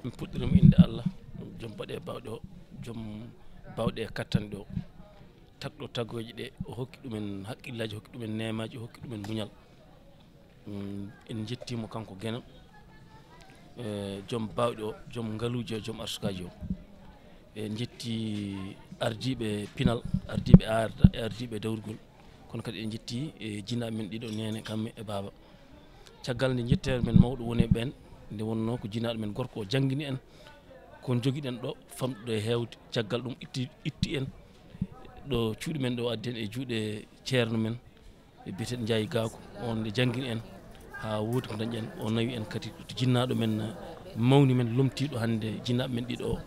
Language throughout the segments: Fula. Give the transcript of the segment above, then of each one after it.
mi puɗɗirimo inde Allah joom baɗe bawɗe o joom bawɗe kattanɗe o tagɗo taggoje ɗe o hokki ɗumen haqqillaji hokki ɗumen nemaji o hokki ɗumen muñal en jettimo kanko guenam joom bawɗe o joom ngaaluji o joom arsukaji o en jetti ardiɓe pinal ardiɓe dawrugol kono kadi en jetti jinnaɓe men ɗiɗo nene kamɓe e baba caggal nde jettere men mawɗo woni e ɓen nde wonno ko jinnaɗo men gorko o jangguini en ko joguiɗen ɗo famɗuɗo e hewde caggal ɗum itti en ɗo cuuɗi men ɗo addi en e juuɗe ceerno men e biyeteɗo Ndiaye Gakou on nde jangguini en ha woodi ko dañƴen o nawi en kadi to jinnaɗo men mawni men lomtiɗo hande jinnaɓe men ɗiɗo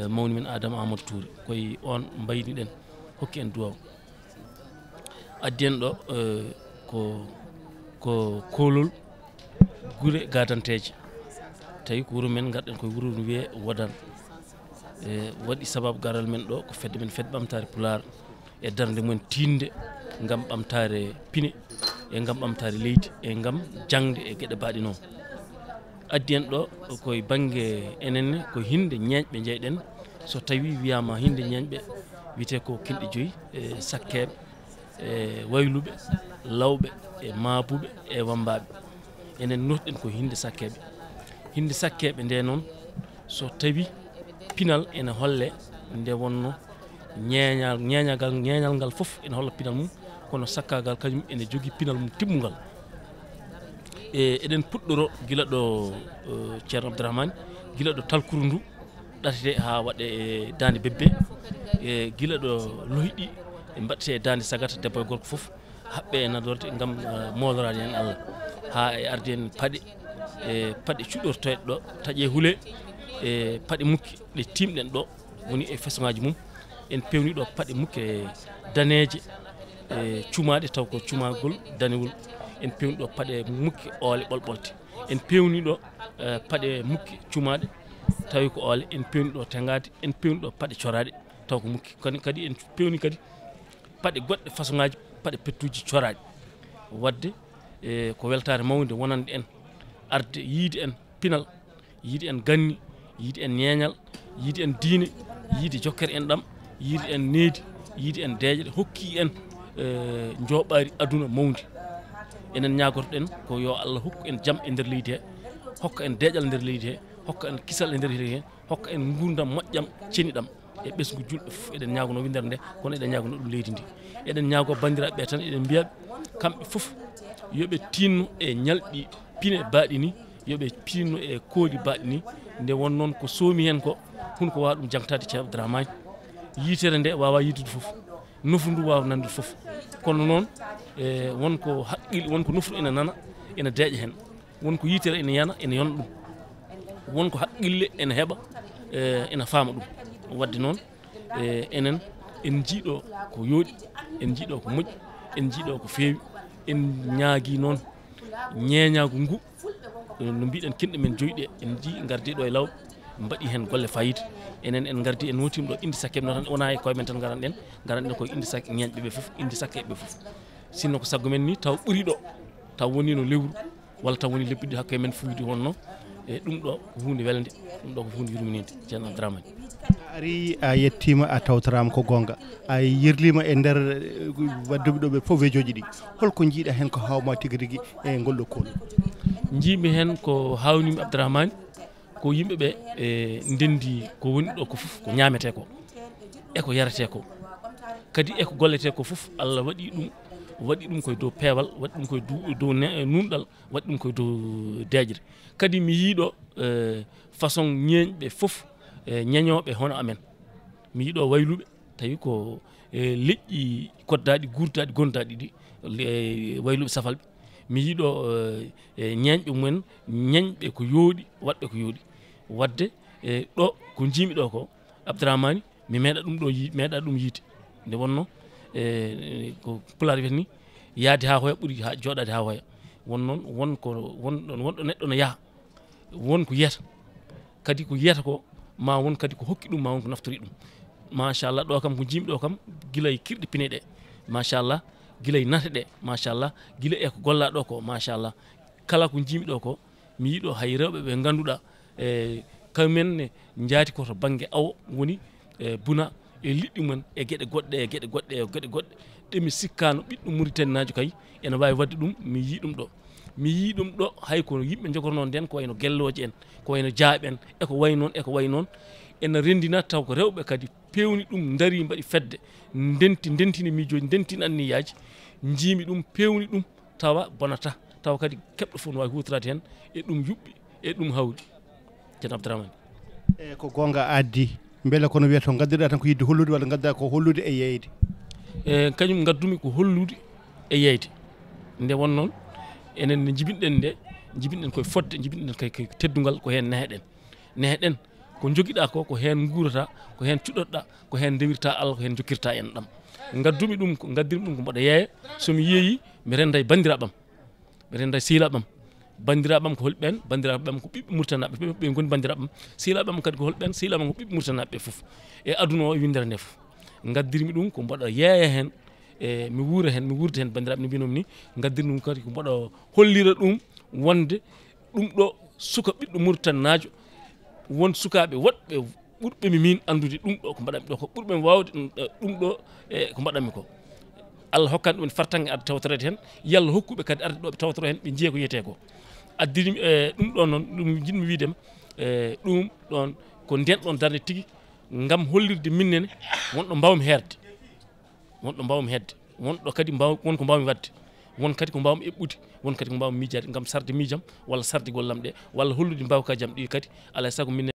mawni men Adama Amadou Touré koye on mbayniɗen hokki en duwaw addi en ɗo ko kolol guure gadanteje tawi ko wuuro men garɗen koye wuuro no wiye Ouadane waɗi sababu garal men ɗo ko fedde men fedde ɓamtare Pulaar e darde mumen tinde gam ɓamtare piine e gam ɓamtare leydi e gam jangde e gueɗe baɗe noon addi en ɗo koye banggue enenne ko hinde ñeeƴɓe jeyɗen so tawi wiyama hinde ñeeƴɓe wiyete ko kinɗe joyyi e sakkeɓe e wayluɓe lawɓe e maabuɓe e wambaɓe enen notɗen ko hinde sakkeɓe nde noon so tawi pinal ene holle nde wonno ñeeñal ngal foof ene holla pinal mum kono sakkagal kañum ene jogui pinal mum timmugal eɗen puɗɗoro guila ɗo ceerno Abdourahmane guila ɗo talkuru ndu ɗatete ha waɗe e dande bebbe e guila ɗo lohiɗi e mbaɗete e dande sagata debbo e gorko foof haɓɓe e nadorde gam molorade hen Allah ha e arde en paɗe cuɗortoyɗe ɗo taaƴe huule e paɗe mukki ɗe timɗen ɗo woni e façon ngaji mum en pewni ɗo paɗe mukki e daneje e cumaɗe taw ko cumagol danewol en pewni ɗo paɗe mukki oole ɓolɓolte en pewni ɗo paɗe mukki cumaɗe tawi ko oole en pewni ɗo tengade en pewni ɗo paɗe coraɗe taw ko mukki kadi en pewni kadi paɗe goɗɗe façon ngaji paɗe pettuji coraɗe wadde ko weltare mawde wonande en arde yiide en pinal yiide en ganni yiide en ñeeñal yiide en diine yiide jokkere en ɗam yiide en needi yiide en deeƴe hokki en jooɓari aduna mawdi enen ñagotoɗen ko yo Allah hokku en jaam e nder leydi he hokka en deeƴal nder leydi he hokka en kisal e nder leydi he hokka en gurdam moƴƴam ceniɗam e ɓesgu julɓe fof eɗen ñagono windere nde kono eɗen ñagono ɗum leydi ndi eɗen ñaago bandiraɓe tan eɗen mbiyaɓe kamɓe foof yoɓe tinno e ñalɗi piine baɗi ni yoɓe tinno e kooli baɗi ni nde won noon ko soomi hen ko hunde ko wawa ɗum jangtade ceerno Abdourahmane yitere nde wawa yidude foof nofu ndu wawa nandude foof kono noon wonko haqqille wonko nofru ene nana ene deeƴa hen wonko yitere ene yana ene yona ɗum wonko haqqille ene heeɓa ene faama ɗum wadde noon enen en jiiɗo ko yooɗi en jiiɗo ko moƴƴi en jiiɗo ko feewi en ñaagui noon ñeeñagu ngu no mbiɗen kinɗe men joyɗe en ji gardi ɗo e lawɓe mbaɗi hen golle fayida enen en gardi en wontimo ɗo inde sakkeɓe no tan wona e koye men tan garanɗen koye inde sakke ñeeñɓeɓe foof inde sakkeɓe foof sinno ko saggo men ni taw ɓuuri ɗo taw woni no lewru walla taw woni lebbiɗi hakkoye men fuyde wonno e ɗum ɗo ko hunde welde ɗum ɗo ko hunde yurminide ceerno Abdourahmane ari a yettima a tawtorama ko gonga a yerlima e nder wadduɓe ɗo ɓe foof wejoji ɗi holko jiiɗa hen ko hawma tigui rigui e ngolɗo kool jiimi hen ko hawnimi Abdourahmane ko yimɓeɓe ndendi ko woni ɗo ko foof ko ñamete ko eko yarate ko kadi eko gollete ko foof Allah waɗi ɗum koye dow peewal waɗi ɗum koye dow nunɗal waɗi ɗum koye dow deejre kadi mi yiiɗo façon ñeeñɓe foof ñeñoɓe hono amen mi yiiɗo wayluɓe tawi ko leƴƴi koddaɗi gurdaɗi gondaɗi ɗi wayluɓe safalɓe mi yiiɗo ñeeñɓe mumen ñeñɓe ko yooɗi waɗɓe ko yooɗi wadde ɗo ko jiimi ɗo ko Abdourahmane mi meeɗa ɗum ɗo meeɗa ɗum yiide nde wonno ko Pulaar wiyata ni yaade ha hoya ɓuuri joɗade ha hoya won noon wonɗo neɗɗo no yaaha won ko yiyata kadi ko yiyata ko ma won kadi ko hokki ɗum ma won ko naftori ɗum machallah ɗo kam ko jiimi ɗo kam guilay kirɗe piine ɗe machallah guilay nate ɗe machallah guila e ko golla ɗo ko machallah kala ko jiimi ɗo ko mi yiiɗo hay rewɓe ɓe ganduɗa kamen ne jaati ko to banggue awo woni buna e liɗɗi men e gueɗe goɗɗe ɗemi sikkano ɓiɗɗo Mauritanie najo kay ene wawi wadde ɗum mi yi ɗum ɗo hay ko yimɓe jogorno nden ko wayno gelloje en ko wayno jaaɓe en eko way noon ene rendina taw ko rewɓe kadi pewni ɗum daari mbaɗi fedde dentini miijoji dentini anniyaji jiimi ɗum pewni ɗum tawa bonata tawa kadi keɓɗo fof no wawi hutorade hen e ɗum yuɓɓi e ɗum hawri ceerno Abdourahmane e ko gonga addi beele kono wiyato gaddiɗa tan ko yidde hollude walla gadda ko hollude e yeyde kañum gaddumi ko hollude e yeyde nde won noon enen ne jibinɗen koye fodde jibinɗen kay teddugal ko hen neheɗen ko joguiɗa ko hen guurata ko hen cuɗɗoɗa ko hen dewirta Allah ko hen jokkirta en ɗam gaddirmi ɗum ko mbaɗa yeeya somi yeeyi mi renda e bandiraɓam mi renda e sehilaɓam bandiraɓam ko holɓen bandiraɓam ko ɓiɓɓe Mauritanaɓe ɓe goni bandiraɓam sehilaɓam kadi ko holɓen sehilaɓam ko ɓiɓɓe Mauritanaɓe foof e aduna o e windere nde foof gaddirmi ɗum ko mbaɗa yeeya hen mi wuurde hen bandiraɓe no mbinom ni gaddirmi ɗum kadi ko mbaɗa hollira ɗum wonde ɗum ɗo suka ɓiɗɗo Mauritanie najo won sukaɓe woɗɓe ɓurɓemi min andude ɗum ɗo ko mbaɗanmi ɗo ko ɓurɓemi wawde ɗum ɗo ko mbaɗanmi ko Allah hokkani ɗumen fartange arde tawtorede hen yalla hokkuɓe kadi arde ɗo ɓe tawtoro hen ɓe jiiya ko yiyete ko addirimi ɗum ɗon noon ɗum jinmi widema ɗum ɗon ko nden ɗon darde tigui gam hollirde minnene wonɗo mbawmi heerde wonɗo kadi wonko mbawmi wadde won kadi ko mbawmi eɓɓude won kadi ko mbawmi miijade gam sarde miijam walla sarde gollam ɗe walla hollude mbawkaji am ɗi kadi alay saago minne